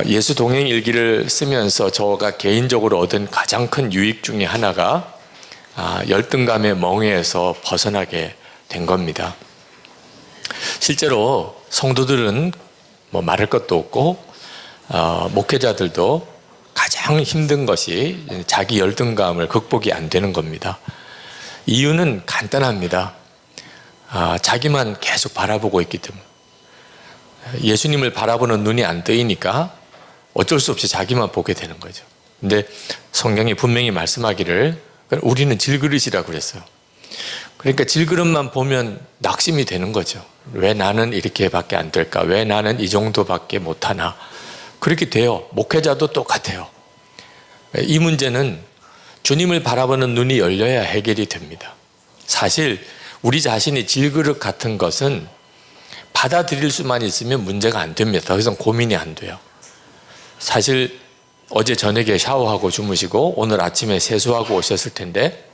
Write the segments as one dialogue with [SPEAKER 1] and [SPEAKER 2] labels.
[SPEAKER 1] 예수 동행 일기를 쓰면서 저가 개인적으로 얻은 가장 큰 유익 중에 하나가 열등감의 멍에에서 벗어나게 된 겁니다. 실제로 성도들은 뭐 말할 것도 없고 목회자들도 가장 힘든 것이 자기 열등감을 극복이 안 되는 겁니다. 이유는 간단합니다. 자기만 계속 바라보고 있기 때문에. 예수님을 바라보는 눈이 안 뜨이니까 어쩔 수 없이 자기만 보게 되는 거죠. 근데 성경이 분명히 말씀하기를 우리는 질그릇이라고 그랬어요. 그러니까 질그릇만 보면 낙심이 되는 거죠. 왜 나는 이렇게밖에 안 될까? 왜 나는 이 정도밖에 못하나? 그렇게 돼요. 목회자도 똑같아요. 이 문제는 주님을 바라보는 눈이 열려야 해결이 됩니다. 사실 우리 자신이 질그릇 같은 것은 받아들일 수만 있으면 문제가 안 됩니다. 더 이상 고민이 안 돼요. 사실 어제 저녁에 샤워하고 주무시고 오늘 아침에 세수하고 오셨을 텐데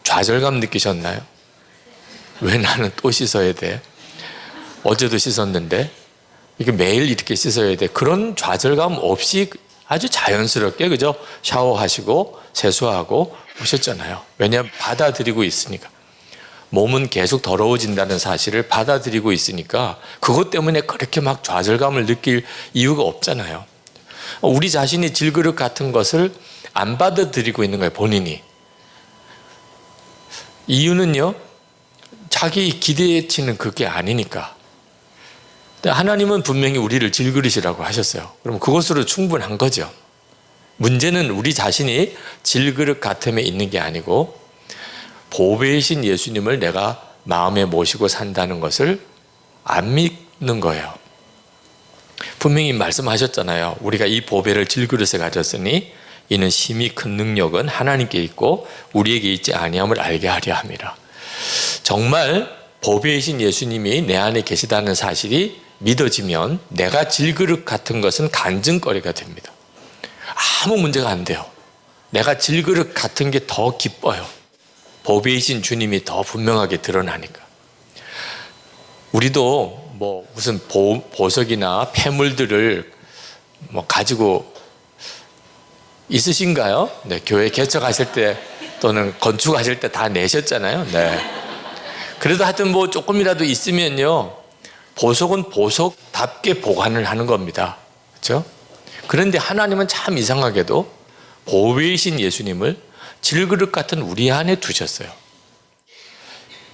[SPEAKER 1] 좌절감 느끼셨나요? 왜 나는 또 씻어야 돼? 어제도 씻었는데 이게 매일 이렇게 씻어야 돼? 그런 좌절감 없이 아주 자연스럽게 그죠? 샤워하시고 세수하고 오셨잖아요. 왜냐하면 받아들이고 있으니까. 몸은 계속 더러워진다는 사실을 받아들이고 있으니까 그것 때문에 그렇게 막 좌절감을 느낄 이유가 없잖아요. 우리 자신이 질그릇 같은 것을 안 받아들이고 있는 거예요, 본인이. 이유는요, 자기 기대치는 그게 아니니까. 하나님은 분명히 우리를 질그릇이라고 하셨어요. 그럼 그것으로 충분한 거죠. 문제는 우리 자신이 질그릇 같음에 있는 게 아니고 보배이신 예수님을 내가 마음에 모시고 산다는 것을 안 믿는 거예요. 분명히 말씀하셨잖아요. 우리가 이 보배를 질그릇에 가졌으니 이는 심히 큰 능력은 하나님께 있고 우리에게 있지 아니함을 알게 하려 함이라. 정말 보배이신 예수님이 내 안에 계시다는 사실이 믿어지면 내가 질그릇 같은 것은 간증거리가 됩니다. 아무 문제가 안 돼요. 내가 질그릇 같은 게 더 기뻐요. 보배이신 주님이 더 분명하게 드러나니까. 우리도 뭐 무슨 보석이나 폐물들을 뭐 가지고 있으신가요? 네, 교회 개척하실 때 또는 건축하실 때 다 내셨잖아요. 네. 그래도 하여튼 뭐 조금이라도 있으면요, 보석은 보석답게 보관을 하는 겁니다. 그렇죠? 그런데 하나님은 참 이상하게도 보배이신 예수님을 질그릇 같은 우리 안에 두셨어요.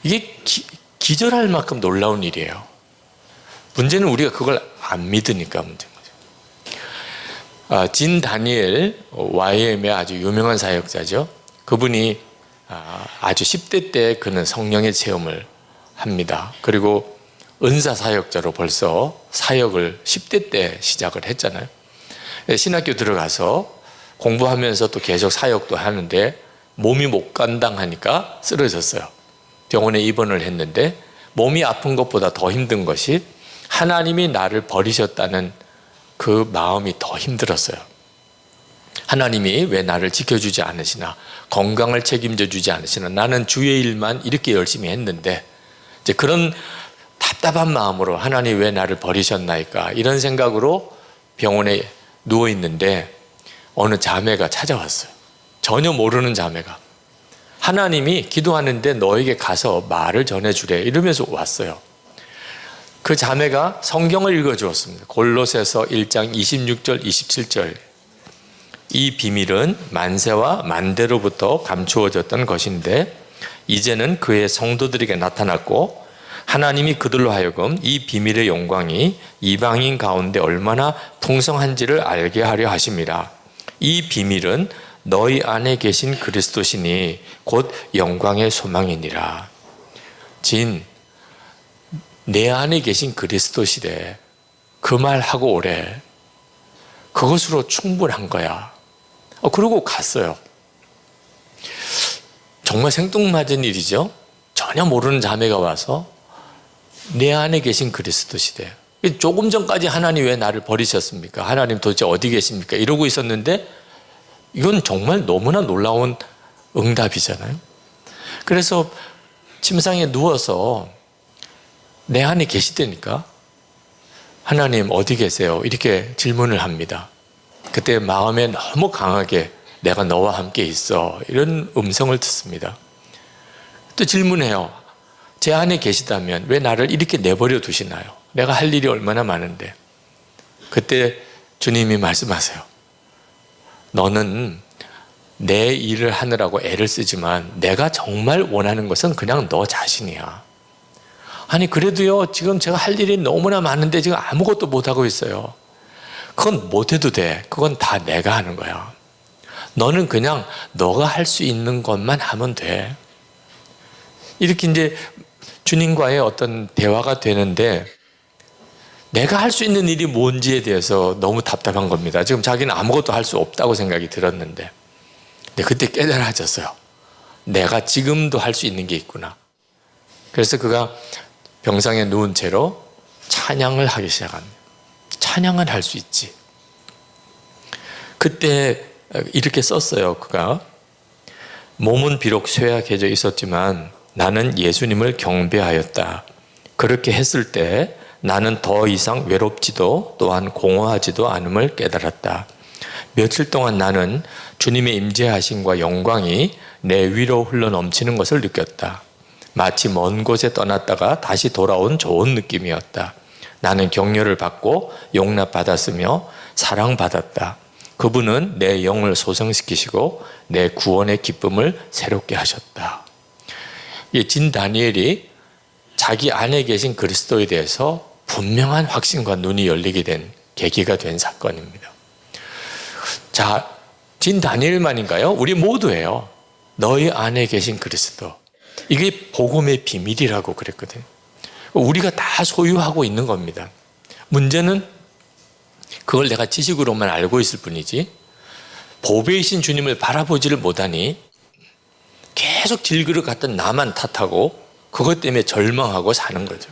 [SPEAKER 1] 이게 기절할 만큼 놀라운 일이에요. 문제는 우리가 그걸 안 믿으니까 문제인 거죠. 진 다니엘 YM의 아주 유명한 사역자죠. 그분이 아주 10대 때 그는 성령의 체험을 합니다. 그리고 은사 사역자로 벌써 사역을 10대 때 시작을 했잖아요. 신학교 들어가서 공부하면서 또 계속 사역도 하는데 몸이 못 감당하니까 쓰러졌어요. 병원에 입원을 했는데 몸이 아픈 것보다 더 힘든 것이 하나님이 나를 버리셨다는 그 마음이 더 힘들었어요. 하나님이 왜 나를 지켜주지 않으시나, 건강을 책임져 주지 않으시나, 나는 주의 일만 이렇게 열심히 했는데, 이제 그런 답답한 마음으로 하나님 왜 나를 버리셨나이까, 이런 생각으로 병원에 누워 있는데 어느 자매가 찾아왔어요. 전혀 모르는 자매가. 하나님이 기도하는데 너에게 가서 말을 전해주래 이러면서 왔어요. 그 자매가 성경을 읽어주었습니다. 골로새서 1장 26절 27절. 이 비밀은 만세와 만대로부터 감추어졌던 것인데 이제는 그의 성도들에게 나타났고 하나님이 그들로 하여금 이 비밀의 영광이 이방인 가운데 얼마나 풍성한지를 알게 하려 하심이라. 이 비밀은 너희 안에 계신 그리스도시니 곧 영광의 소망이니라. 진, 내 안에 계신 그리스도시래. 그 말하고 오래. 그것으로 충분한 거야. 그러고 갔어요. 정말 생뚱맞은 일이죠. 전혀 모르는 자매가 와서 내 안에 계신 그리스도시래. 조금 전까지 하나님 왜 나를 버리셨습니까? 하나님 도대체 어디 계십니까? 이러고 있었는데 이건 정말 너무나 놀라운 응답이잖아요. 그래서 침상에 누워서 내 안에 계시다니까. 하나님 어디 계세요? 이렇게 질문을 합니다. 그때 마음에 너무 강하게 내가 너와 함께 있어, 이런 음성을 듣습니다. 또 질문해요. 제 안에 계시다면 왜 나를 이렇게 내버려 두시나요? 내가 할 일이 얼마나 많은데. 그때 주님이 말씀하세요. 너는 내 일을 하느라고 애를 쓰지만 내가 정말 원하는 것은 그냥 너 자신이야. 아니 그래도요, 지금 제가 할 일이 너무나 많은데 지금 아무것도 못하고 있어요. 그건 못해도 돼. 그건 다 내가 하는 거야. 너는 그냥 너가 할 수 있는 것만 하면 돼. 이렇게 이제 주님과의 어떤 대화가 되는데, 내가 할 수 있는 일이 뭔지에 대해서 너무 답답한 겁니다. 지금 자기는 아무것도 할 수 없다고 생각이 들었는데, 근데 그때 깨달아졌어요. 내가 지금도 할 수 있는 게 있구나. 그래서 그가 병상에 누운 채로 찬양을 하기 시작합니다. 찬양을 할 수 있지. 그때 이렇게 썼어요. 그가 몸은 비록 쇠약해져 있었지만 나는 예수님을 경배하였다. 그렇게 했을 때 나는 더 이상 외롭지도 또한 공허하지도 않음을 깨달았다. 며칠 동안 나는 주님의 임재하심과 영광이 내 위로 흘러넘치는 것을 느꼈다. 마치 먼 곳에 떠났다가 다시 돌아온 좋은 느낌이었다. 나는 격려를 받고 용납받았으며 사랑받았다. 그분은 내 영을 소생시키시고 내 구원의 기쁨을 새롭게 하셨다. 진 다니엘이 자기 안에 계신 그리스도에 대해서 분명한 확신과 눈이 열리게 된 계기가 된 사건입니다. 자, 진 다니엘만인가요? 우리 모두예요. 너희 안에 계신 그리스도. 이게 복음의 비밀이라고 그랬거든요. 우리가 다 소유하고 있는 겁니다. 문제는 그걸 내가 지식으로만 알고 있을 뿐이지 보배이신 주님을 바라보지를 못하니 계속 질그릇 같던 나만 탓하고 그것 때문에 절망하고 사는 거죠.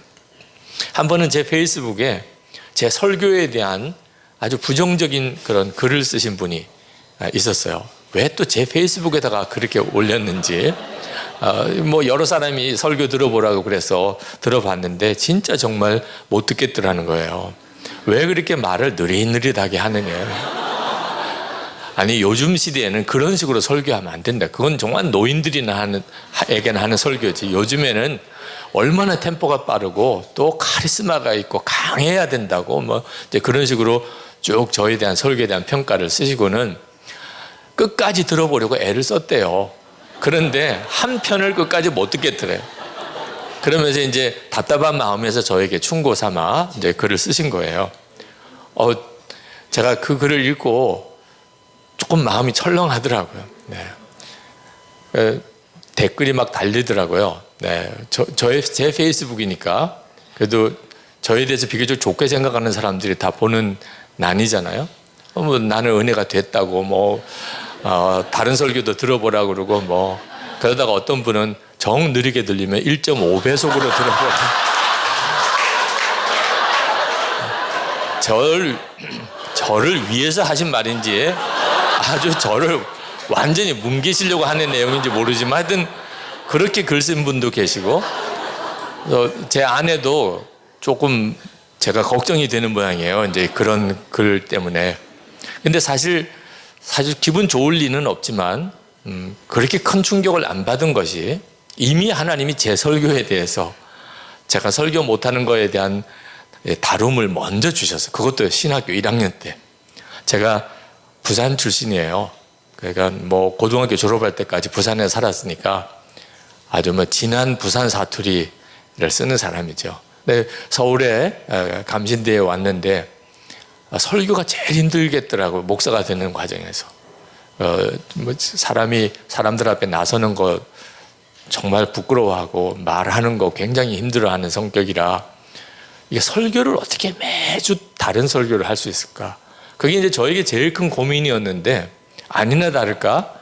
[SPEAKER 1] 한 번은 제 페이스북에 제 설교에 대한 아주 부정적인 그런 글을 쓰신 분이 있었어요. 왜 또 제 페이스북에다가 그렇게 올렸는지, 뭐 여러 사람이 설교 들어보라고 그래서 들어봤는데 진짜 정말 못 듣겠더라는 거예요. 왜 그렇게 말을 느릿느릿하게 하느냐. 아니 요즘 시대에는 그런 식으로 설교하면 안 된다. 그건 정말 노인들이나 에게나 하는 설교지. 요즘에는 얼마나 템포가 빠르고 또 카리스마가 있고 강해야 된다고 뭐 이제 그런 식으로 쭉 저에 대한 설교에 대한 평가를 쓰시고는 끝까지 들어보려고 애를 썼대요. 그런데 한 편을 끝까지 못 듣겠더래요. 그러면서 이제 답답한 마음에서 저에게 충고 삼아 이제 글을 쓰신 거예요. 제가 그 글을 읽고 조금 마음이 철렁하더라고요. 네. 댓글이 막 달리더라고요. 네. 제 페이스북이니까 그래도 저에 대해서 비교적 좋게 생각하는 사람들이 다 보는 난이잖아요. 뭐 나는 은혜가 됐다고 뭐 다른 설교도 들어보라고 그러고 뭐 그러다가 어떤 분은 정 느리게 들리면 1.5배속으로 들어보라고 저를 위해서 하신 말인지 아주 저를 완전히 뭉개시려고 하는 내용인지 모르지만 하여튼 그렇게 글 쓴 분도 계시고 제 아내도 조금 제가 걱정이 되는 모양이에요. 이제 그런 글 때문에. 근데 사실 기분 좋을 리는 없지만 그렇게 큰 충격을 안 받은 것이 이미 하나님이 제 설교에 대해서 제가 설교 못하는 거에 대한 다룸을 먼저 주셔서 그것도 신학교 1학년 때 제가 부산 출신이에요. 그러니까 뭐 고등학교 졸업할 때까지 부산에 살았으니까 아주 뭐 진한 부산 사투리를 쓰는 사람이죠. 근데 서울에 감신대에 왔는데 설교가 제일 힘들겠더라고요. 목사가 되는 과정에서. 뭐 사람들 앞에 나서는 거 정말 부끄러워하고 말하는 거 굉장히 힘들어하는 성격이라 이게 설교를 어떻게 매주 다른 설교를 할 수 있을까? 그게 이제 저에게 제일 큰 고민이었는데 아니나 다를까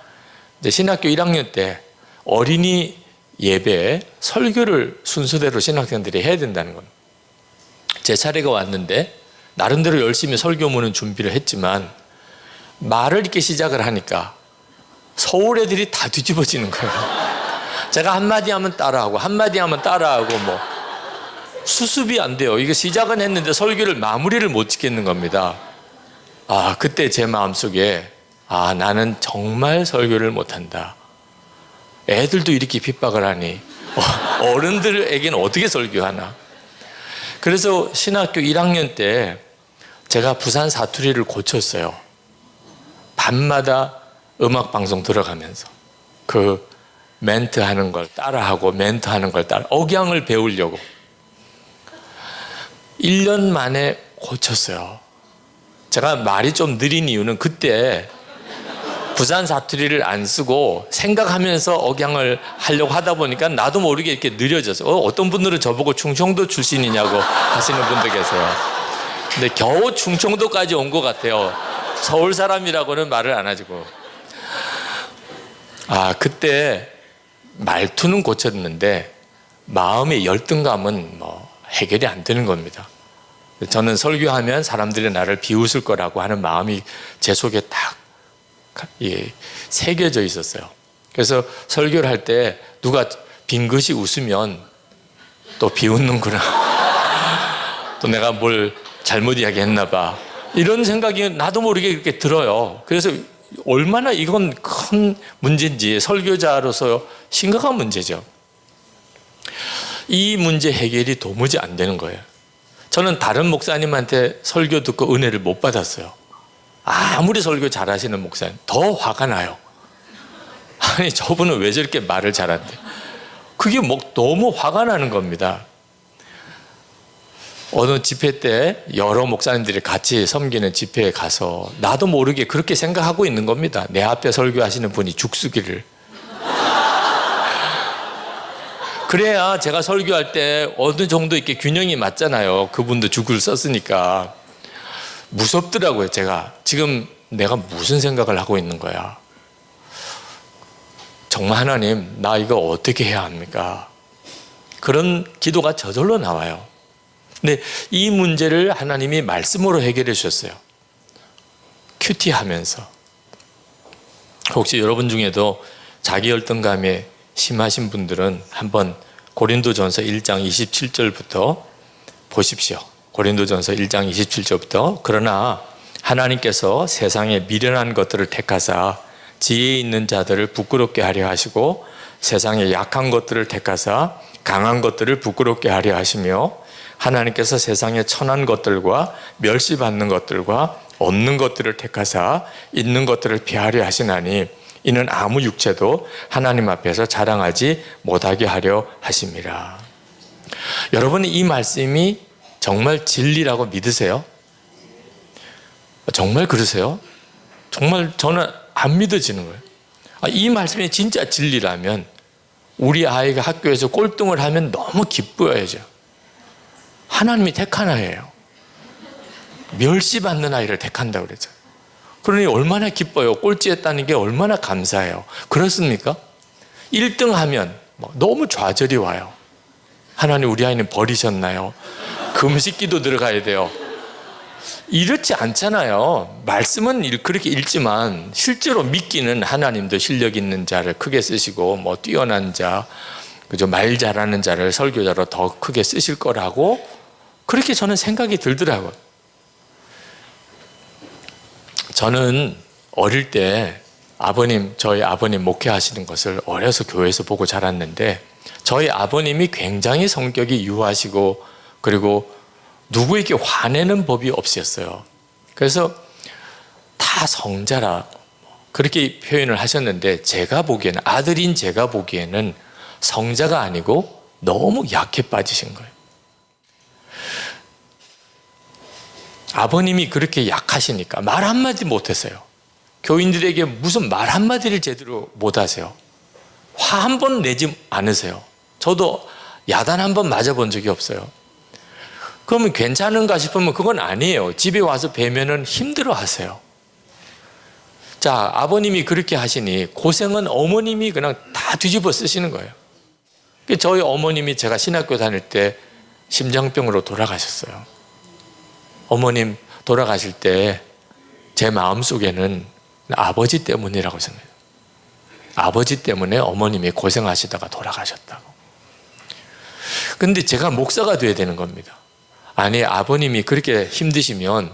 [SPEAKER 1] 이제 신학교 1학년 때 어린이 예배에 설교를 순서대로 신학생들이 해야 된다는 겁니다. 제 차례가 왔는데 나름대로 열심히 설교문은 준비를 했지만 말을 이렇게 시작을 하니까 서울 애들이 다 뒤집어지는 거예요. 제가 한마디 하면 따라하고 한마디 하면 따라하고 뭐 수습이 안 돼요. 이거 시작은 했는데 설교를 마무리를 못 짓겠는 겁니다. 그때 제 마음속에 나는 정말 설교를 못한다. 애들도 이렇게 핍박을 하니 어른들에게는 어떻게 설교하나. 그래서 신학교 1학년 때 제가 부산 사투리를 고쳤어요. 밤마다 음악방송 들어가면서 그 멘트 하는 걸 따라하고 멘트 하는 걸 따라 억양을 배우려고 1년 만에 고쳤어요. 제가 말이 좀 느린 이유는 그때 부산 사투리를 안 쓰고 생각하면서 억양을 하려고 하다 보니까 나도 모르게 이렇게 느려졌어요. 어떤 분들은 저보고 충청도 출신이냐고 하시는 분들 계세요. 근데 겨우 충청도까지 온 것 같아요. 서울 사람이라고는 말을 안 하시고. 그때 말투는 고쳤는데 마음의 열등감은 해결이 안 되는 겁니다. 저는 설교하면 사람들이 나를 비웃을 거라고 하는 마음이 제 속에 딱 새겨져 있었어요. 그래서 설교를 할 때 누가 빙긋이 웃으면 또 비웃는구나. 또 내가 뭘 잘못 이야기했나 봐. 이런 생각이 나도 모르게 이렇게 들어요. 그래서 얼마나 이건 큰 문제인지 설교자로서 심각한 문제죠. 이 문제 해결이 도무지 안 되는 거예요. 저는 다른 목사님한테 설교 듣고 은혜를 못 받았어요. 아무리 설교 잘하시는 목사님 더 화가 나요. 아니 저분은 왜 저렇게 말을 잘한대. 그게 너무 화가 나는 겁니다. 어느 집회 때 여러 목사님들이 같이 섬기는 집회에 가서 나도 모르게 그렇게 생각하고 있는 겁니다. 내 앞에 설교하시는 분이 죽쓰기를. 그래야 제가 설교할 때 어느 정도 이렇게 균형이 맞잖아요. 그분도 죽을 썼으니까. 무섭더라고요. 제가 지금 내가 무슨 생각을 하고 있는 거야. 정말 하나님 나 이거 어떻게 해야 합니까? 그런 기도가 저절로 나와요. 근데 이 문제를 하나님이 말씀으로 해결해 주셨어요. 큐티하면서. 혹시 여러분 중에도 자기 열등감에 심하신 분들은 한번 고린도전서 1장 27절부터 보십시오. 고린도전서 1장 27절부터 그러나 하나님께서 세상에 미련한 것들을 택하사 지혜 있는 자들을 부끄럽게 하려 하시고 세상에 약한 것들을 택하사 강한 것들을 부끄럽게 하려 하시며 하나님께서 세상에 천한 것들과 멸시받는 것들과 없는 것들을 택하사 있는 것들을 피하려 하시나니 이는 아무 육체도 하나님 앞에서 자랑하지 못하게 하려 하심이라. 여러분이 이 말씀이 정말 진리라고 믿으세요? 정말 그러세요? 정말 저는 안 믿어지는 거예요. 이 말씀이 진짜 진리라면 우리 아이가 학교에서 꼴등을 하면 너무 기뻐야죠. 하나님이 택한 아이예요. 멸시받는 아이를 택한다고 그랬죠. 그러니 얼마나 기뻐요. 꼴찌했다는 게 얼마나 감사해요. 그렇습니까? 1등 하면 너무 좌절이 와요. 하나님 우리 아이는 버리셨나요? 금식기도 들어가야 돼요. 이렇지 않잖아요. 말씀은 그렇게 읽지만 실제로 믿기는 하나님도 실력 있는 자를 크게 쓰시고 뛰어난 자, 그죠? 말 잘하는 자를 설교자로 더 크게 쓰실 거라고 그렇게 저는 생각이 들더라고요. 저는 어릴 때 저희 아버님 목회하시는 것을 어려서 교회에서 보고 자랐는데 저희 아버님이 굉장히 성격이 유하시고 그리고 누구에게 화내는 법이 없었어요. 그래서 다 성자라 그렇게 표현을 하셨는데 제가 보기에는 아들인 제가 보기에는 성자가 아니고 너무 약해 빠지신 거예요. 아버님이 그렇게 약하시니까 말 한마디 못했어요. 교인들에게 무슨 말 한마디를 제대로 못하세요. 화 한 번 내지 않으세요. 저도 야단 한 번 맞아본 적이 없어요. 그러면 괜찮은가 싶으면 그건 아니에요. 집에 와서 뵈면은 힘들어 하세요. 자, 아버님이 그렇게 하시니 고생은 어머님이 그냥 다 뒤집어 쓰시는 거예요. 저희 어머님이 제가 신학교 다닐 때 심장병으로 돌아가셨어요. 어머님 돌아가실 때 제 마음속에는 아버지 때문이라고 생각해요. 아버지 때문에 어머님이 고생하시다가 돌아가셨다고. 근데 제가 목사가 돼야 되는 겁니다. 아니, 아버님이 그렇게 힘드시면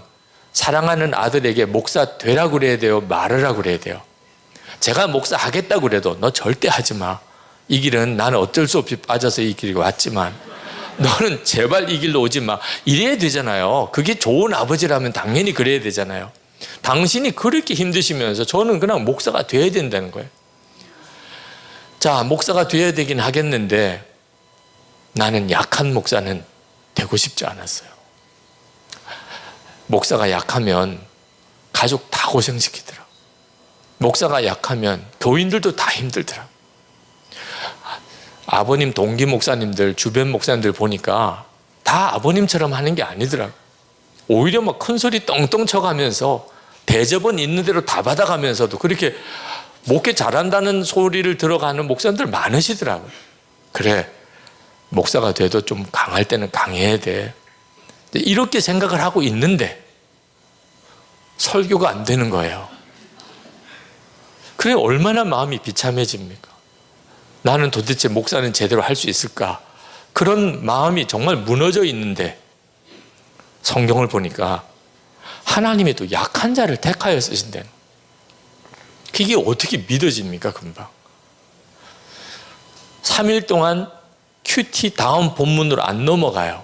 [SPEAKER 1] 사랑하는 아들에게 목사 되라고 그래야 돼요? 말으라고 그래야 돼요? 제가 목사 하겠다고 그래도 너 절대 하지 마. 이 길은 나는 어쩔 수 없이 빠져서 이 길에 왔지만 너는 제발 이 길로 오지 마. 이래야 되잖아요. 그게 좋은 아버지라면 당연히 그래야 되잖아요. 당신이 그렇게 힘드시면서 저는 그냥 목사가 돼야 된다는 거예요. 자, 목사가 돼야 되긴 하겠는데 나는 약한 목사는 되고 싶지 않았어요. 목사가 약하면 가족 다 고생시키더라. 목사가 약하면 교인들도 다 힘들더라. 아버님 동기 목사님들, 주변 목사님들 보니까 다 아버님처럼 하는 게 아니더라고. 오히려 막 큰 소리 떵떵 쳐가면서 대접은 있는 대로 다 받아가면서도 그렇게 목회 잘한다는 소리를 들어가는 목사님들 많으시더라고요. 그래, 목사가 돼도 좀 강할 때는 강해야 돼. 이렇게 생각을 하고 있는데 설교가 안 되는 거예요. 그래, 얼마나 마음이 비참해집니까? 나는 도대체 목사는 제대로 할 수 있을까? 그런 마음이 정말 무너져 있는데 성경을 보니까 하나님이 또 약한 자를 택하여 쓰신다는, 그게 어떻게 믿어집니까? 금방 3일 동안 큐티 다음 본문으로 안 넘어가요.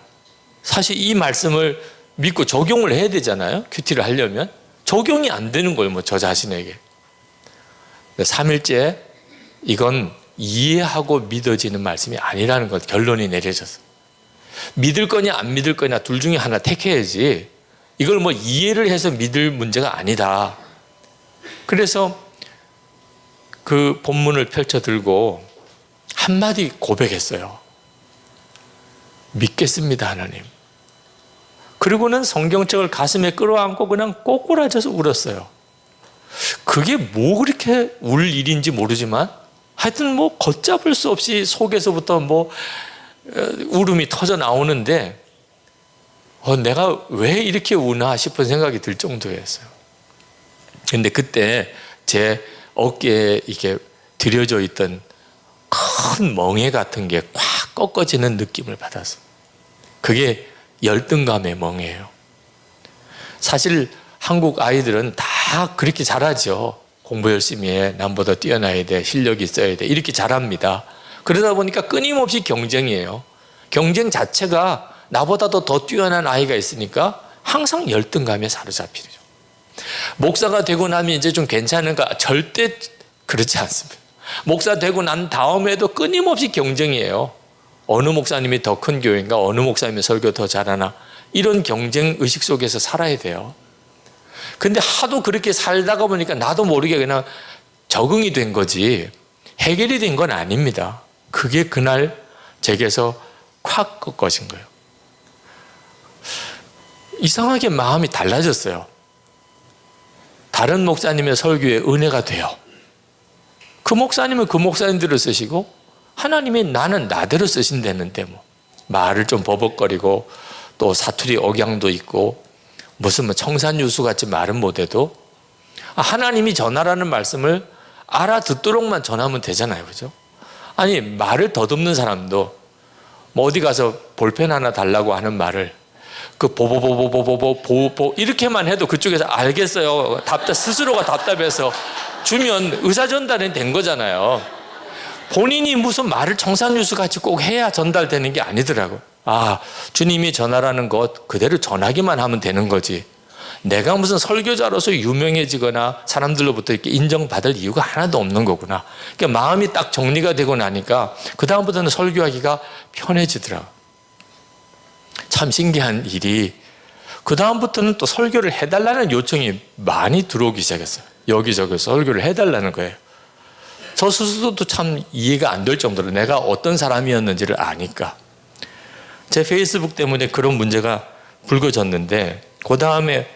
[SPEAKER 1] 사실 이 말씀을 믿고 적용을 해야 되잖아요. 큐티를 하려면 적용이 안 되는 거예요. 저 자신에게 3일째 이건 이해하고 믿어지는 말씀이 아니라는 것, 결론이 내려졌어요. 믿을 거냐 안 믿을 거냐 둘 중에 하나 택해야지, 이걸 이해를 해서 믿을 문제가 아니다. 그래서 그 본문을 펼쳐 들고 한마디 고백했어요. 믿겠습니다, 하나님. 그리고는 성경책을 가슴에 끌어안고 그냥 꼬꾸라져서 울었어요. 그게 뭐 그렇게 울 일인지 모르지만 하여튼 걷잡을 수 없이 속에서부터 울음이 터져 나오는데 내가 왜 이렇게 우나 싶은 생각이 들 정도였어요. 근데 그때 제 어깨에 이렇게 들여져 있던 큰 멍에 같은 게 꽉 꺾어지는 느낌을 받았어요. 그게 열등감의 멍이에요. 사실 한국 아이들은 다 그렇게 잘하죠. 공부 열심히 해, 남보다 뛰어나야 돼, 실력이 있어야 돼, 이렇게 잘합니다. 그러다 보니까 끊임없이 경쟁이에요. 경쟁 자체가 나보다도 더 뛰어난 아이가 있으니까 항상 열등감에 사로잡히죠. 목사가 되고 나면 이제 좀 괜찮은가? 절대 그렇지 않습니다. 목사 되고 난 다음에도 끊임없이 경쟁이에요. 어느 목사님이 더 큰 교회인가? 어느 목사님이 설교 더 잘하나? 이런 경쟁 의식 속에서 살아야 돼요. 근데 하도 그렇게 살다가 보니까 나도 모르게 그냥 적응이 된 거지 해결이 된 건 아닙니다. 그게 그날 제게서 콱 꺾어진 거예요. 이상하게 마음이 달라졌어요. 다른 목사님의 설교에 은혜가 돼요. 그 목사님은 그 목사님들을 쓰시고 하나님이 나는 나대로 쓰신다는데 말을 좀 버벅거리고 또 사투리 억양도 있고 무슨 청산유수 같이 말은 못해도 하나님이 전하라는 말씀을 알아듣도록만 전하면 되잖아요. 그죠? 아니, 말을 더듬는 사람도 어디 가서 볼펜 하나 달라고 하는 말을 그 보보보보보보보 이렇게만 해도 그쪽에서 알겠어요. 스스로가 답답해서 주면 의사 전달이 된 거잖아요. 본인이 무슨 말을 청산유수 같이 꼭 해야 전달되는 게 아니더라고요. 주님이 전하라는 것 그대로 전하기만 하면 되는 거지, 내가 무슨 설교자로서 유명해지거나 사람들로부터 이렇게 인정받을 이유가 하나도 없는 거구나. 그러니까 마음이 딱 정리가 되고 나니까 그 다음부터는 설교하기가 편해지더라고요. 참 신기한 일이 그 다음부터는 또 설교를 해달라는 요청이 많이 들어오기 시작했어요. 여기저기서 설교를 해달라는 거예요. 저 스스로도 참 이해가 안 될 정도로 내가 어떤 사람이었는지를 아니까. 제 페이스북 때문에 그런 문제가 불거졌는데 그 다음에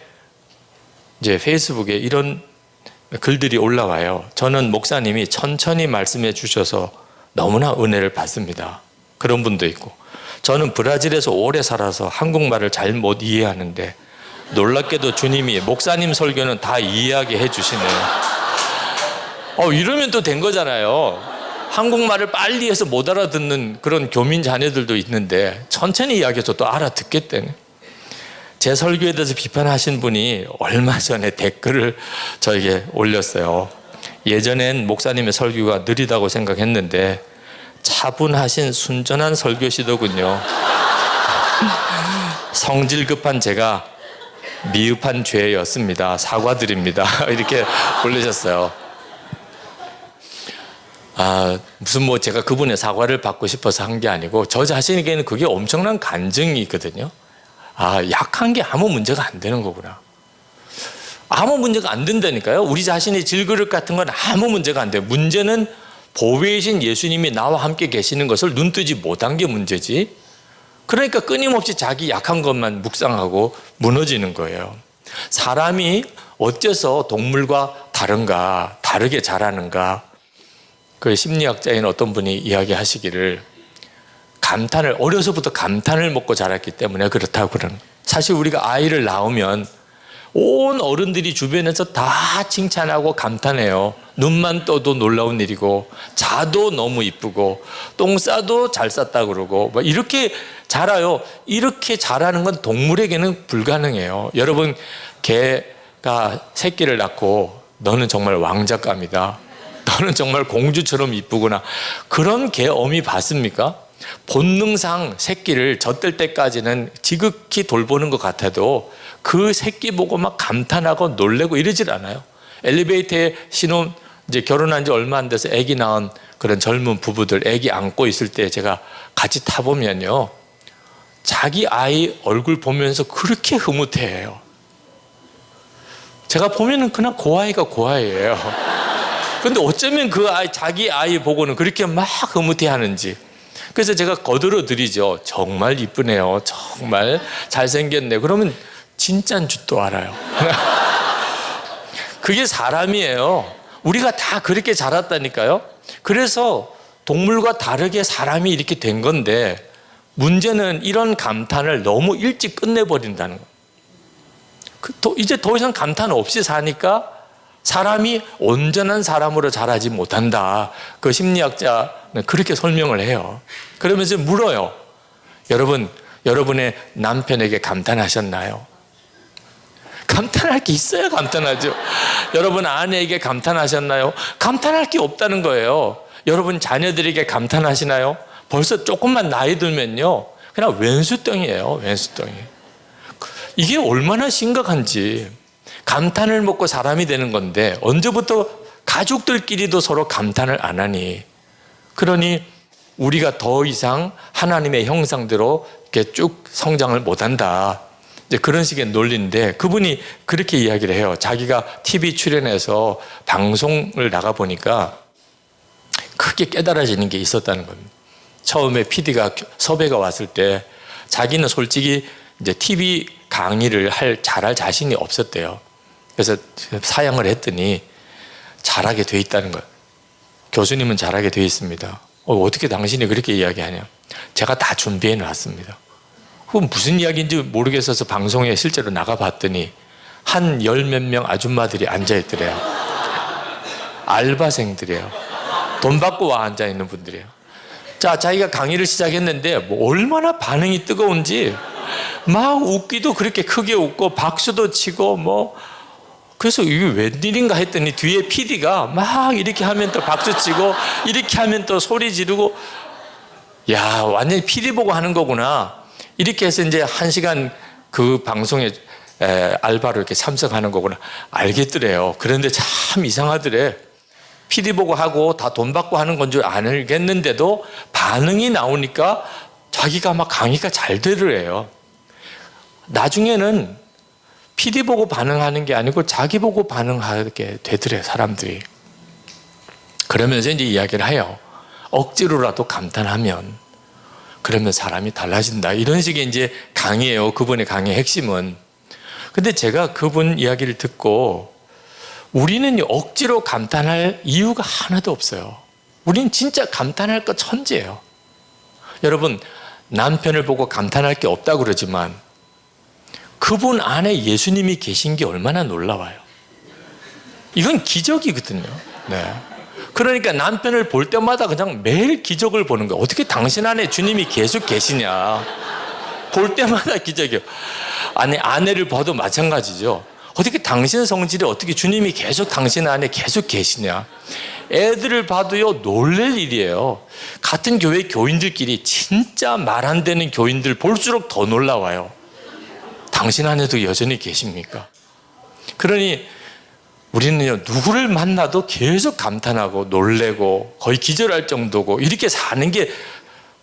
[SPEAKER 1] 이제 페이스북에 이런 글들이 올라와요. 저는 목사님이 천천히 말씀해 주셔서 너무나 은혜를 받습니다. 그런 분도 있고, 저는 브라질에서 오래 살아서 한국말을 잘 못 이해하는데 놀랍게도 주님이 목사님 설교는 다 이해하게 해주시네요. 이러면 또 된 거잖아요. 한국말을 빨리 해서 못 알아듣는 그런 교민 자녀들도 있는데 천천히 이야기해서 또 알아듣겠다네. 제 설교에 대해서 비판하신 분이 얼마 전에 댓글을 저에게 올렸어요. 예전엔 목사님의 설교가 느리다고 생각했는데 차분하신 순전한 설교시더군요. 성질 급한 제가 미흡한 죄였습니다. 사과드립니다. 이렇게 올리셨어요. 무슨 뭐 제가 그분의 사과를 받고 싶어서 한 게 아니고 저 자신에게는 그게 엄청난 간증이 있거든요. 약한 게 아무 문제가 안 되는 거구나. 아무 문제가 안 된다니까요. 우리 자신의 질그릇 같은 건 아무 문제가 안 돼요. 문제는 보배이신 예수님이 나와 함께 계시는 것을 눈뜨지 못한 게 문제지. 그러니까 끊임없이 자기 약한 것만 묵상하고 무너지는 거예요. 사람이 어째서 동물과 다른가, 다르게 자라는가. 그 심리학자인 어떤 분이 이야기하시기를 어려서부터 감탄을 먹고 자랐기 때문에 그렇다고 그러는. 사실 우리가 아이를 낳으면 온 어른들이 주변에서 다 칭찬하고 감탄해요. 눈만 떠도 놀라운 일이고, 자도 너무 이쁘고, 똥 싸도 잘 쌌다 그러고, 이렇게 자라요. 이렇게 자라는 건 동물에게는 불가능해요. 여러분, 개가 새끼를 낳고 너는 정말 왕작감이다, 너는 정말 공주처럼 이쁘구나, 그런 개 어미 봤습니까? 본능상 새끼를 젖들 때까지는 지극히 돌보는 것 같아도 그 새끼 보고 막 감탄하고 놀래고 이러질 않아요. 엘리베이터에 이제 결혼한 지 얼마 안 돼서 아기 낳은 그런 젊은 부부들 아기 안고 있을 때 제가 같이 타보면요, 자기 아이 얼굴 보면서 그렇게 흐뭇해해요. 제가 보면은 그냥 고아이가 고아이예요. 근데 어쩌면 자기 아이 보고는 그렇게 막 흐뭇해하는지. 그래서 제가 거들어 드리죠. 정말 이쁘네요. 정말 잘생겼네. 그러면 진짜인 줄도 알아요. 그게 사람이에요. 우리가 다 그렇게 자랐다니까요. 그래서 동물과 다르게 사람이 이렇게 된 건데, 문제는 이런 감탄을 너무 일찍 끝내버린다는 거예요. 이제 더 이상 감탄 없이 사니까 사람이 온전한 사람으로 자라지 못한다. 그 심리학자는 그렇게 설명을 해요. 그러면서 물어요. 여러분, 여러분의 남편에게 감탄하셨나요? 감탄할 게 있어야 감탄하죠. 여러분 아내에게 감탄하셨나요? 감탄할 게 없다는 거예요. 여러분 자녀들에게 감탄하시나요? 벌써 조금만 나이 들면요, 그냥 왼수덩이에요. 왼수덩이. 이게 얼마나 심각한지. 감탄을 먹고 사람이 되는 건데 언제부터 가족들끼리도 서로 감탄을 안 하니. 그러니 우리가 더 이상 하나님의 형상대로 이렇게 쭉 성장을 못한다. 이제 그런 식의 논리인데, 그분이 그렇게 이야기를 해요. 자기가 TV 출연해서 방송을 나가 보니까 크게 깨달아지는 게 있었다는 겁니다. 처음에 PD가 섭외가 왔을 때 자기는 솔직히 이제 TV 강의를 잘할 자신이 없었대요. 그래서 사양을 했더니 잘하게 돼 있다는 거예요. 교수님은 잘하게 돼 있습니다. 어떻게 당신이 그렇게 이야기하냐? 제가 다 준비해 놨습니다. 그건 무슨 이야기인지 모르겠어서 방송에 실제로 나가봤더니 한 열 몇 명 아줌마들이 앉아있더래요. 알바생들이에요. 돈 받고 와 앉아있는 분들이에요. 자, 자기가 강의를 시작했는데 뭐 얼마나 반응이 뜨거운지 막 웃기도 그렇게 크게 웃고 박수도 치고 그래서 이게 웬일인가 했더니 뒤에 PD가 막 이렇게 하면 또 박수 치고 이렇게 하면 또 소리 지르고, 야, 완전히 PD 보고 하는 거구나. 이렇게 해서 이제 1시간 그 방송에 알바로 이렇게 참석하는 거구나 알겠더래요. 그런데 참 이상하더래. PD 보고 하고 다 돈 받고 하는 건 줄 알겠는데도 반응이 나오니까 자기가 막 강의가 잘 되더래요. 나중에는 PD 보고 반응하는 게 아니고 자기 보고 반응하게 되더래요, 사람들이. 그러면서 이제 이야기를 해요. 억지로라도 감탄하면 그러면 사람이 달라진다. 이런 식의 이제 강의예요. 그분의 강의의 핵심은. 근데 제가 그분 이야기를 듣고 우리는 억지로 감탄할 이유가 하나도 없어요. 우리는 진짜 감탄할 거 천재예요. 여러분, 남편을 보고 감탄할 게 없다고 그러지만 그분 안에 예수님이 계신 게 얼마나 놀라워요. 이건 기적이거든요. 네. 그러니까 남편을 볼 때마다 그냥 매일 기적을 보는 거예요. 어떻게 당신 안에 주님이 계속 계시냐. 볼 때마다 기적이에요. 아내를 봐도 마찬가지죠. 어떻게 당신 성질에 어떻게 주님이 계속 당신 안에 계속 계시냐. 애들을 봐도요, 놀랄 일이에요. 같은 교회 교인들끼리 진짜 말 안 되는 교인들 볼수록 더 놀라워요. 당신 안에도 여전히 계십니까? 그러니 우리는요, 누구를 만나도 계속 감탄하고 놀래고 거의 기절할 정도고 이렇게 사는 게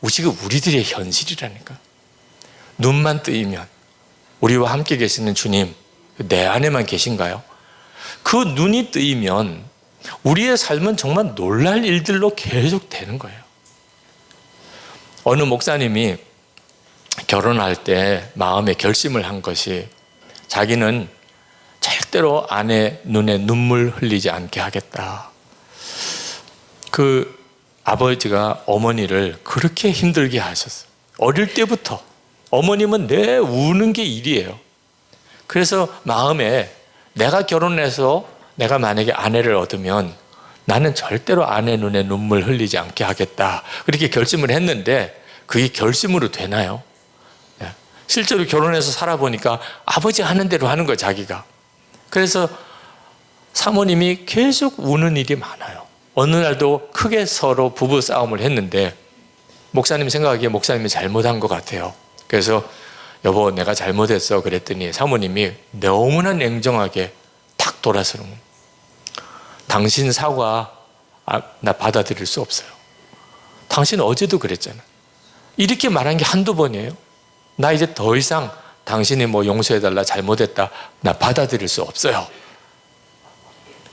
[SPEAKER 1] 지금 우리들의 현실이라니까. 눈만 뜨이면 우리와 함께 계시는 주님, 내 안에만 계신가요? 그 눈이 뜨이면 우리의 삶은 정말 놀랄 일들로 계속 되는 거예요. 어느 목사님이 결혼할 때 마음에 결심을 한 것이 자기는 절대로 아내 눈에 눈물 흘리지 않게 하겠다. 그 아버지가 어머니를 그렇게 힘들게 하셨어요. 어릴 때부터 어머님은 내 우는 게 일이에요. 그래서 마음에 내가 결혼해서 내가 만약에 아내를 얻으면 나는 절대로 아내 눈에 눈물 흘리지 않게 하겠다. 그렇게 결심을 했는데 그게 결심으로 되나요? 실제로 결혼해서 살아보니까 아버지 하는 대로 하는 거예요, 자기가. 그래서 사모님이 계속 우는 일이 많아요. 어느 날도 크게 서로 부부 싸움을 했는데 목사님 생각하기에 목사님이 잘못한 것 같아요. 그래서 여보, 내가 잘못했어 그랬더니 사모님이 너무나 냉정하게 탁 돌아서는 거예요. 당신 사과 나 받아들일 수 없어요. 당신 어제도 그랬잖아. 이렇게 말한 게 한두 번이에요. 나 이제 더 이상 당신이 뭐 용서해달라, 잘못했다, 나 받아들일 수 없어요.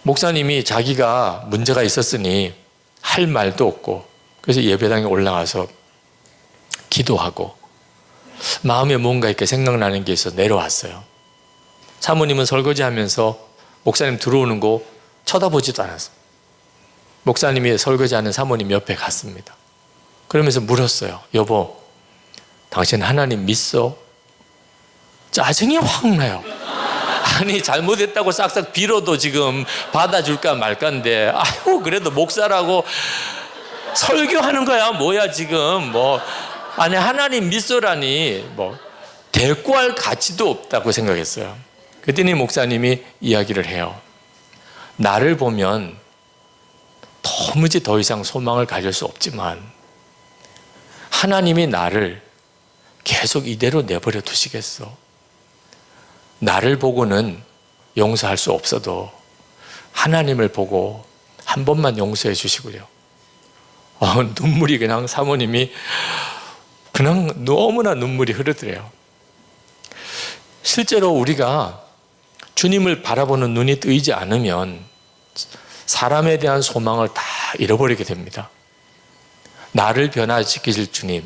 [SPEAKER 1] 목사님이 자기가 문제가 있었으니 할 말도 없고, 그래서 예배당에 올라가서 기도하고 마음에 뭔가 이렇게 생각나는 게 있어서 내려왔어요. 사모님은 설거지하면서 목사님 들어오는 거 쳐다보지도 않았어요. 목사님이 설거지하는 사모님 옆에 갔습니다. 그러면서 물었어요. 여보, 당신 하나님 믿어? 짜증이 확 나요. 아니, 잘못했다고 싹싹 빌어도 지금 받아줄까 말까인데, 아유, 그래도 목사라고 설교하는 거야 뭐야 지금. 아니, 하나님 믿어라니 대꾸할 가치도 없다고 생각했어요. 그랬더니 목사님이 이야기를 해요. 나를 보면 도무지 더 이상 소망을 가질 수 없지만 하나님이 나를 계속 이대로 내버려 두시겠어? 나를 보고는 용서할 수 없어도 하나님을 보고 한 번만 용서해 주시고요. 눈물이 그냥 사모님이 그냥 너무나 눈물이 흐르더래요. 실제로 우리가 주님을 바라보는 눈이 뜨이지 않으면 사람에 대한 소망을 다 잃어버리게 됩니다. 나를 변화시키실 주님,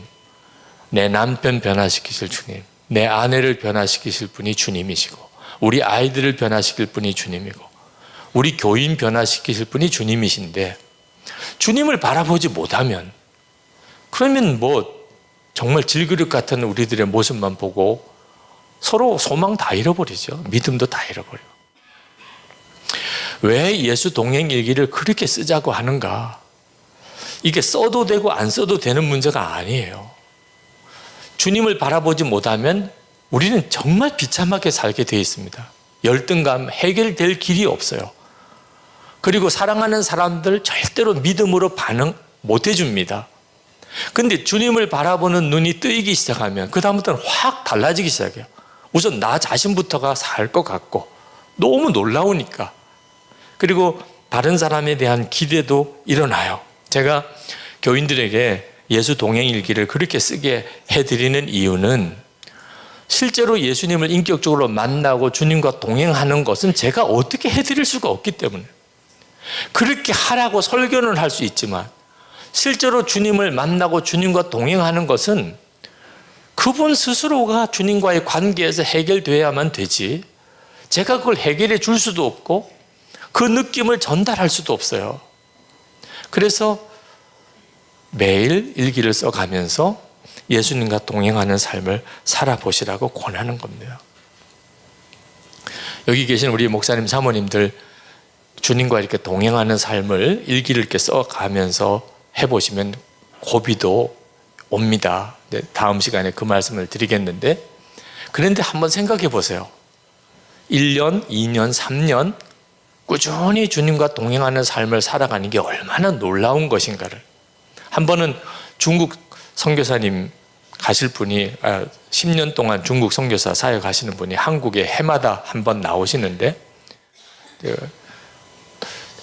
[SPEAKER 1] 내 남편 변화시키실 주님, 내 아내를 변화시키실 분이 주님이시고, 우리 아이들을 변화시킬 분이 주님이고, 우리 교인 변화시키실 분이 주님이신데 주님을 바라보지 못하면 그러면 정말 질그릇 같은 우리들의 모습만 보고 서로 소망 다 잃어버리죠. 믿음도 다 잃어버려요. 왜 예수 동행 일기를 그렇게 쓰자고 하는가? 이게 써도 되고 안 써도 되는 문제가 아니에요. 주님을 바라보지 못하면 우리는 정말 비참하게 살게 되어 있습니다. 열등감 해결될 길이 없어요. 그리고 사랑하는 사람들 절대로 믿음으로 반응 못 해줍니다. 근데 주님을 바라보는 눈이 뜨이기 시작하면 그 다음부터는 확 달라지기 시작해요. 우선 나 자신부터가 살 것 같고 너무 놀라우니까. 그리고 다른 사람에 대한 기대도 일어나요. 제가 교인들에게 예수 동행일기를 그렇게 쓰게 해드리는 이유는 실제로 예수님을 인격적으로 만나고 주님과 동행하는 것은 제가 어떻게 해드릴 수가 없기 때문에, 그렇게 하라고 설교는 할 수 있지만 실제로 주님을 만나고 주님과 동행하는 것은 그분 스스로가 주님과의 관계에서 해결돼야만 되지, 제가 그걸 해결해 줄 수도 없고 그 느낌을 전달할 수도 없어요. 그래서 매일 일기를 써가면서 예수님과 동행하는 삶을 살아보시라고 권하는 겁니다. 여기 계신 우리 목사님 사모님들 주님과 이렇게 동행하는 삶을 일기를 이렇게 써가면서 해보시면 고비도 옵니다. 네, 다음 시간에 그 말씀을 드리겠는데, 그런데 한번 생각해 보세요. 1년, 2년, 3년 꾸준히 주님과 동행하는 삶을 살아가는 게 얼마나 놀라운 것인가를. 한 번은 중국 선교사님 가실 분이 10년 동안 중국 선교사 사역하시는 분이 한국에 해마다 한 번 나오시는데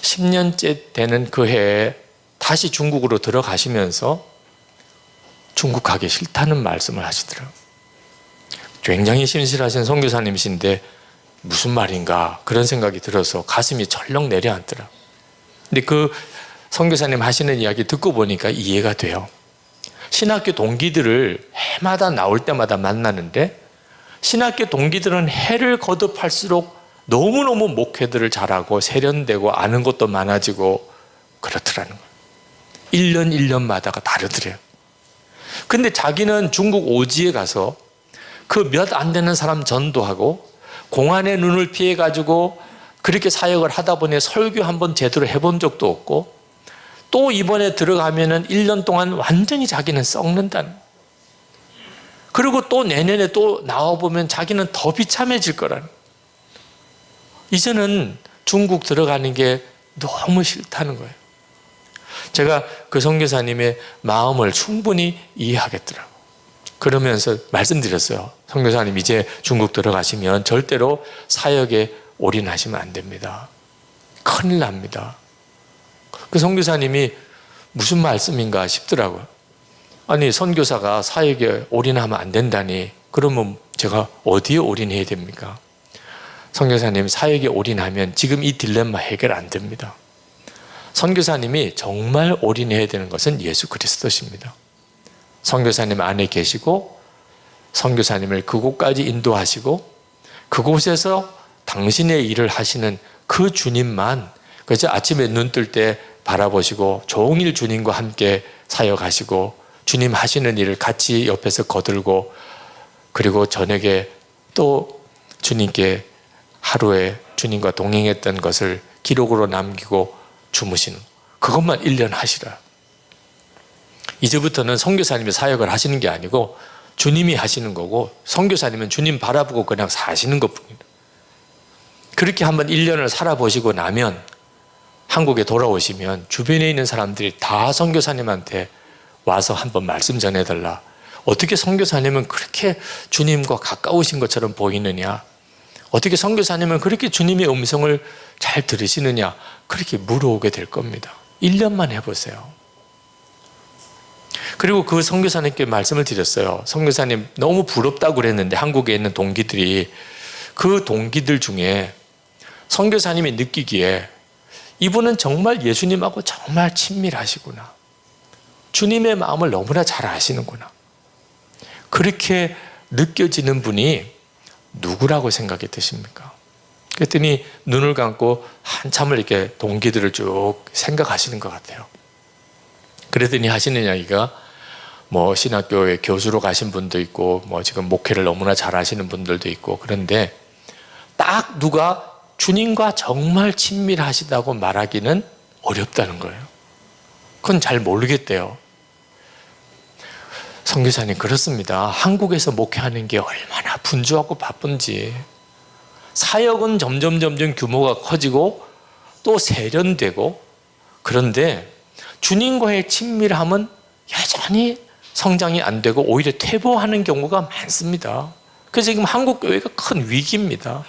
[SPEAKER 1] 10년째 되는 그 해에 다시 중국으로 들어가시면서 중국 가기 싫다는 말씀을 하시더라고요. 굉장히 신실하신 선교사님이신데 무슨 말인가 그런 생각이 들어서 가슴이 철렁 내려앉더라고요. 근데 그 선교사님 하시는 이야기 듣고 보니까 이해가 돼요. 신학교 동기들을 해마다 나올 때마다 만나는데 신학교 동기들은 해를 거듭할수록 너무너무 목회들을 잘하고 세련되고 아는 것도 많아지고 그렇더라는 거예요. 1년 1년마다가 다르더래요. 근데 자기는 중국 오지에 가서 그 몇 안 되는 사람 전도하고 공안의 눈을 피해가지고 그렇게 사역을 하다 보니 설교 한번 제대로 해본 적도 없고 또 이번에 들어가면은 1년 동안 완전히 자기는 썩는다는. 그리고 또 내년에 또 나와보면 자기는 더 비참해질 거라는. 이제는 중국 들어가는 게 너무 싫다는 거예요. 제가 그 선교사님의 마음을 충분히 이해하겠더라고요. 그러면서 말씀드렸어요. 선교사님 이제 중국 들어가시면 절대로 사역에 올인하시면 안 됩니다. 큰일 납니다. 그 선교사님이 무슨 말씀인가 싶더라고요. 아니 선교사가 사역에 올인하면 안 된다니 그러면 제가 어디에 올인해야 됩니까? 선교사님 사역에 올인하면 지금 이 딜레마 해결 안 됩니다. 선교사님이 정말 올인해야 되는 것은 예수 그리스도십니다. 선교사님 안에 계시고 선교사님을 그곳까지 인도하시고 그곳에서 당신의 일을 하시는 그 주님만 그래서 아침에 눈 뜰 때 바라보시고 종일 주님과 함께 사역하시고 주님 하시는 일을 같이 옆에서 거들고 그리고 저녁에 또 주님께 하루에 주님과 동행했던 것을 기록으로 남기고 주무시는 그것만 1년 하시라. 이제부터는 선교사님이 사역을 하시는 게 아니고 주님이 하시는 거고 선교사님은 주님 바라보고 그냥 사시는 것뿐입니다. 그렇게 한번 1년을 살아보시고 나면 한국에 돌아오시면 주변에 있는 사람들이 다 선교사님한테 와서 한번 말씀 전해달라. 어떻게 선교사님은 그렇게 주님과 가까우신 것처럼 보이느냐? 어떻게 선교사님은 그렇게 주님의 음성을 잘 들으시느냐? 그렇게 물어오게 될 겁니다. 1년만 해보세요. 그리고 그 선교사님께 말씀을 드렸어요. 선교사님 너무 부럽다고 그랬는데 한국에 있는 동기들이 그 동기들 중에 선교사님이 느끼기에 이분은 정말 예수님하고 정말 친밀하시구나. 주님의 마음을 너무나 잘 아시는구나. 그렇게 느껴지는 분이 누구라고 생각이 드십니까? 그랬더니 눈을 감고 한참을 이렇게 동기들을 쭉 생각하시는 것 같아요. 그랬더니 하시는 이야기가 뭐 신학교에 교수로 가신 분도 있고 뭐 지금 목회를 너무나 잘 하시는 분들도 있고 그런데 딱 누가 주님과 정말 친밀하시다고 말하기는 어렵다는 거예요. 그건 잘 모르겠대요. 선교사님 그렇습니다. 한국에서 목회하는 게 얼마나 분주하고 바쁜지 사역은 점점 규모가 커지고 또 세련되고 그런데 주님과의 친밀함은 여전히 성장이 안 되고 오히려 퇴보하는 경우가 많습니다. 그래서 지금 한국 교회가 큰 위기입니다.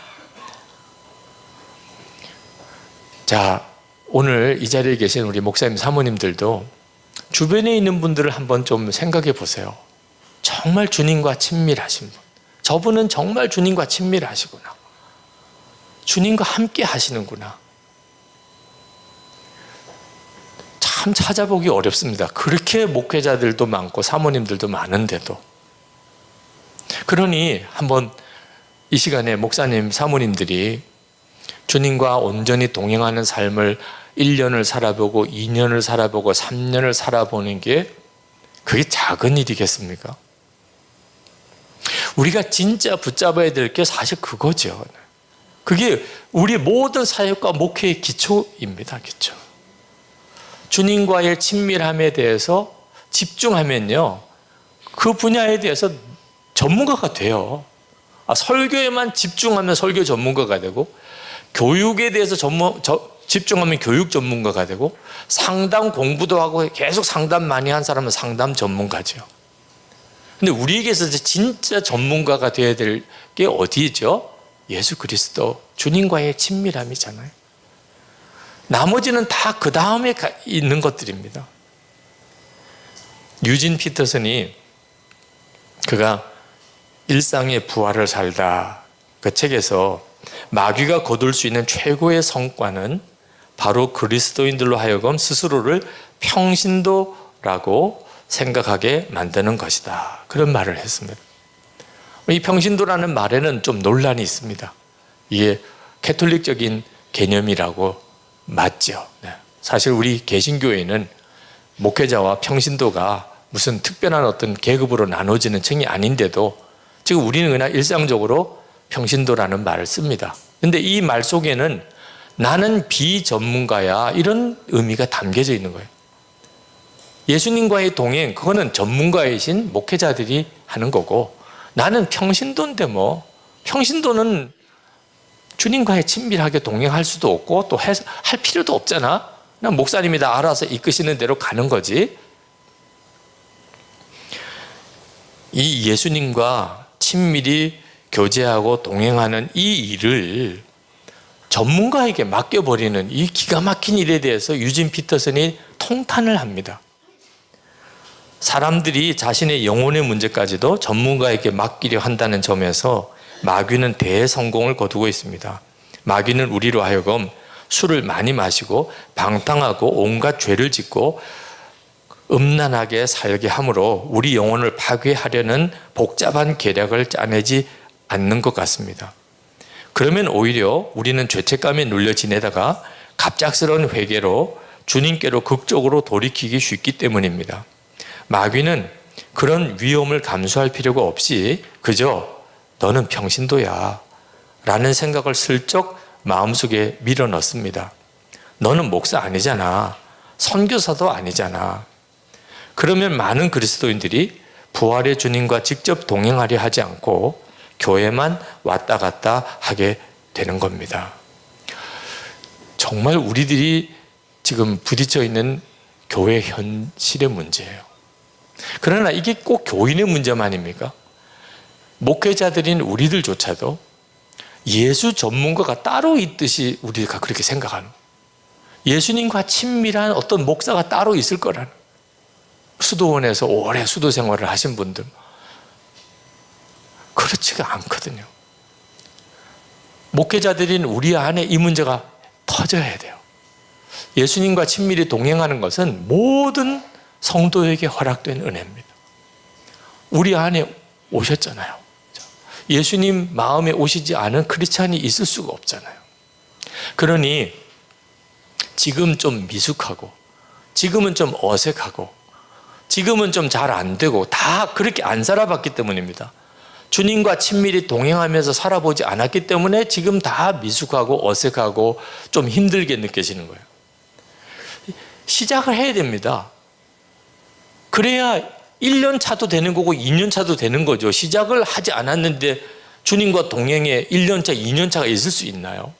[SPEAKER 1] 자, 오늘 이 자리에 계신 우리 목사님 사모님들도 주변에 있는 분들을 한번 좀 생각해 보세요. 정말 주님과 친밀하신 분. 저분은 정말 주님과 친밀하시구나. 주님과 함께 하시는구나. 참 찾아보기 어렵습니다. 그렇게 목회자들도 많고 사모님들도 많은데도. 그러니 한번 이 시간에 목사님 사모님들이 주님과 온전히 동행하는 삶을 1년을 살아보고 2년을 살아보고 3년을 살아보는 게 그게 작은 일이겠습니까? 우리가 진짜 붙잡아야 될 게 사실 그거죠. 그게 우리 모든 사역과 목회의 기초입니다. 기초. 주님과의 친밀함에 대해서 집중하면요, 그 분야에 대해서 전문가가 돼요. 설교에만 집중하면 설교 전문가가 되고, 교육에 대해서 집중하면 교육 전문가가 되고, 상담 공부도 하고 계속 상담 많이 한 사람은 상담 전문가죠. 근데 우리에게서 진짜 전문가가 되어야 될 게 어디죠? 예수 그리스도, 주님과의 친밀함이잖아요. 나머지는 다 그 다음에 있는 것들입니다. 유진 피터슨이 그가 일상의 부활을 살다 그 책에서 마귀가 거둘 수 있는 최고의 성과는 바로 그리스도인들로 하여금 스스로를 평신도라고 생각하게 만드는 것이다. 그런 말을 했습니다. 이 평신도라는 말에는 좀 논란이 있습니다. 이게 캐톨릭적인 개념이라고 맞죠. 사실 우리 개신교회는 목회자와 평신도가 무슨 특별한 어떤 계급으로 나눠지는 층이 아닌데도 지금 우리는 그냥 일상적으로 평신도라는 말을 씁니다. 근데 이 말 속에는 나는 비전문가야, 이런 의미가 담겨져 있는 거예요. 예수님과의 동행, 그거는 전문가이신 목회자들이 하는 거고, 나는 평신도인데 뭐, 평신도는 주님과의 친밀하게 동행할 수도 없고 또 할 필요도 없잖아. 그냥 목사님이 다 알아서 이끄시는 대로 가는 거지. 이 예수님과 친밀히 교제하고 동행하는 이 일을 전문가에게 맡겨버리는 이 기가 막힌 일에 대해서 유진 피터슨이 통탄을 합니다. 사람들이 자신의 영혼의 문제까지도 전문가에게 맡기려 한다는 점에서 마귀는 대성공을 거두고 있습니다. 마귀는 우리로 하여금 술을 많이 마시고 방탕하고 온갖 죄를 짓고 음란하게 살게 함으로 우리 영혼을 파괴하려는 복잡한 계략을 짜내지 않는 것 같습니다. 그러면 오히려 우리는 죄책감에 눌려 지내다가 갑작스러운 회개로 주님께로 극적으로 돌이키기 쉽기 때문입니다. 마귀는 그런 위험을 감수할 필요가 없이 그저 너는 평신도야 라는 생각을 슬쩍 마음속에 밀어넣습니다. 너는 목사 아니잖아. 선교사도 아니잖아. 그러면 많은 그리스도인들이 부활의 주님과 직접 동행하려 하지 않고 교회만 왔다 갔다 하게 되는 겁니다. 정말 우리들이 지금 부딪혀 있는 교회 현실의 문제예요. 그러나 이게 꼭 교인의 문제만입니까? 목회자들인 우리들조차도 예수 전문가가 따로 있듯이 우리가 그렇게 생각하는, 예수님과 친밀한 어떤 목사가 따로 있을 거라는, 수도원에서 오래 수도 생활을 하신 분들, 그렇지가 않거든요. 목회자들인 우리 안에 이 문제가 터져야 돼요. 예수님과 친밀히 동행하는 것은 모든 성도에게 허락된 은혜입니다. 우리 안에 오셨잖아요. 예수님 마음에 오시지 않은 크리스찬이 있을 수가 없잖아요. 그러니 지금 좀 미숙하고, 지금은 좀 어색하고, 지금은 좀 잘 안 되고, 다 그렇게 안 살아봤기 때문입니다. 주님과 친밀히 동행하면서 살아보지 않았기 때문에 지금 다 미숙하고 어색하고 좀 힘들게 느껴지는 거예요. 시작을 해야 됩니다. 그래야 1년 차도 되는 거고 2년 차도 되는 거죠. 시작을 하지 않았는데 주님과 동행에 1년 차, 2년 차가 있을 수 있나요?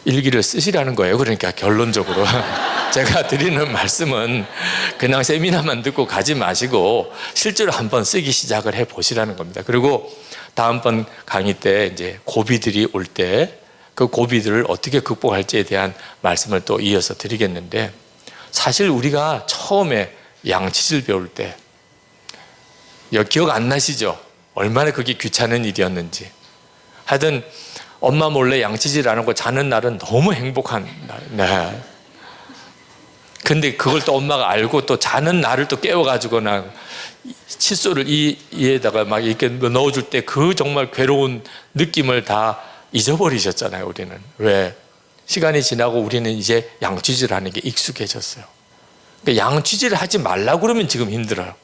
[SPEAKER 1] 일기를 쓰시라는 거예요. 그러니까 결론적으로 제가 드리는 말씀은 그냥 세미나만 듣고 가지 마시고 실제로 한번 쓰기 시작을 해 보시라는 겁니다. 그리고 다음번 강의 때 이제 고비들이 올 때 그 고비들을 어떻게 극복할지에 대한 말씀을 또 이어서 드리겠는데, 사실 우리가 처음에 양치질 배울 때 기억 안 나시죠? 얼마나 그게 귀찮은 일이었는지. 하여튼 엄마 몰래 양치질 안 하고 자는 날은 너무 행복한 날. 네. 근데 그걸 또 엄마가 알고 또 자는 날을 또 깨워가지고 칫솔을 이에다가 막 이렇게 넣어줄 때 그 정말 괴로운 느낌을 다 잊어버리셨잖아요, 우리는. 왜? 시간이 지나고 우리는 이제 양치질 하는 게 익숙해졌어요. 그러니까 양치질을 하지 말라고 그러면 지금 힘들어요.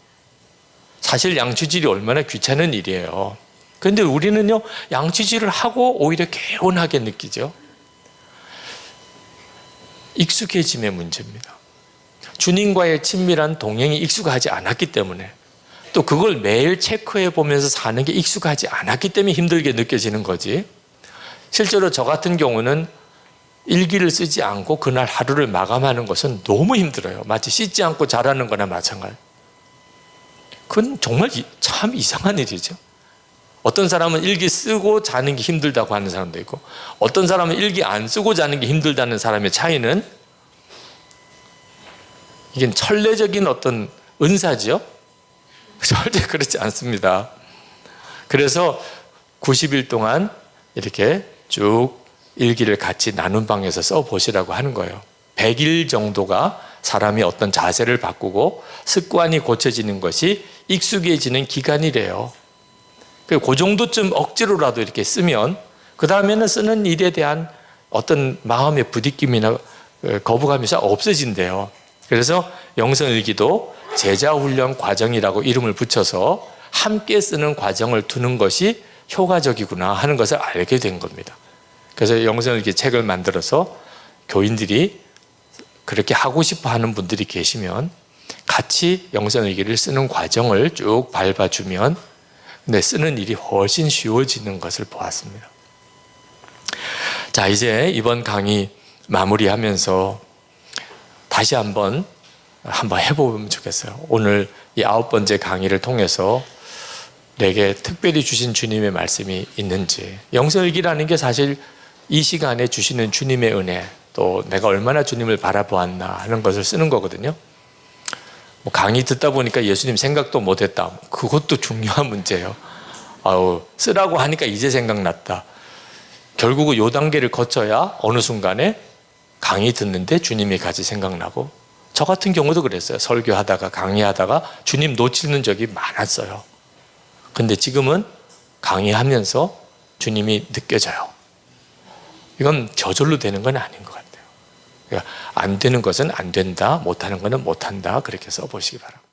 [SPEAKER 1] 사실 양치질이 얼마나 귀찮은 일이에요. 그런데 우리는요, 양치질을 하고 오히려 개운하게 느끼죠. 익숙해짐의 문제입니다. 주님과의 친밀한 동행이 익숙하지 않았기 때문에, 또 그걸 매일 체크해 보면서 사는 게 익숙하지 않았기 때문에 힘들게 느껴지는 거지. 실제로 저 같은 경우는 일기를 쓰지 않고 그날 하루를 마감하는 것은 너무 힘들어요. 마치 씻지 않고 자라는 거나 마찬가지. 그건 정말 참 이상한 일이죠. 어떤 사람은 일기 쓰고 자는 게 힘들다고 하는 사람도 있고, 어떤 사람은 일기 안 쓰고 자는 게 힘들다는 사람의 차이는, 이게 천례적인 어떤 은사죠. 절대 그렇지 않습니다. 그래서 90일 동안 이렇게 쭉 일기를 같이 나눈 방에서 써보시라고 하는 거예요. 100일 정도가 사람이 어떤 자세를 바꾸고 습관이 고쳐지는 것이 익숙해지는 기간이래요. 그 정도쯤 억지로라도 이렇게 쓰면 그 다음에는 쓰는 일에 대한 어떤 마음의 부딪힘이나 거부감이 없어진대요. 그래서 영성일기도 제자훈련 과정이라고 이름을 붙여서 함께 쓰는 과정을 두는 것이 효과적이구나 하는 것을 알게 된 겁니다. 그래서 영성일기 책을 만들어서 교인들이 그렇게 하고 싶어 하는 분들이 계시면 같이 영성일기를 쓰는 과정을 쭉 밟아주면 쓰는 일이 훨씬 쉬워지는 것을 보았습니다. 자, 이제 이번 강의 마무리하면서 다시 한번 해보면 좋겠어요. 오늘 이 9번째 강의를 통해서 내게 특별히 주신 주님의 말씀이 있는지, 영성일기라는 게 사실 이 시간에 주시는 주님의 은혜, 또 내가 얼마나 주님을 바라보았나 하는 것을 쓰는 거거든요. 강의 듣다 보니까 예수님 생각도 못했다, 그것도 중요한 문제예요. 쓰라고 하니까 이제 생각났다. 결국은 요 단계를 거쳐야 어느 순간에 강의 듣는데 주님이 같이 생각나고, 저 같은 경우도 그랬어요. 설교하다가 강의하다가 주님 놓치는 적이 많았어요. 근데 지금은 강의하면서 주님이 느껴져요. 이건 저절로 되는 건 아닌 것 같아요. 그러니까 안 되는 것은 안 된다, 못하는 것은 못한다, 그렇게 써보시기 바랍니다.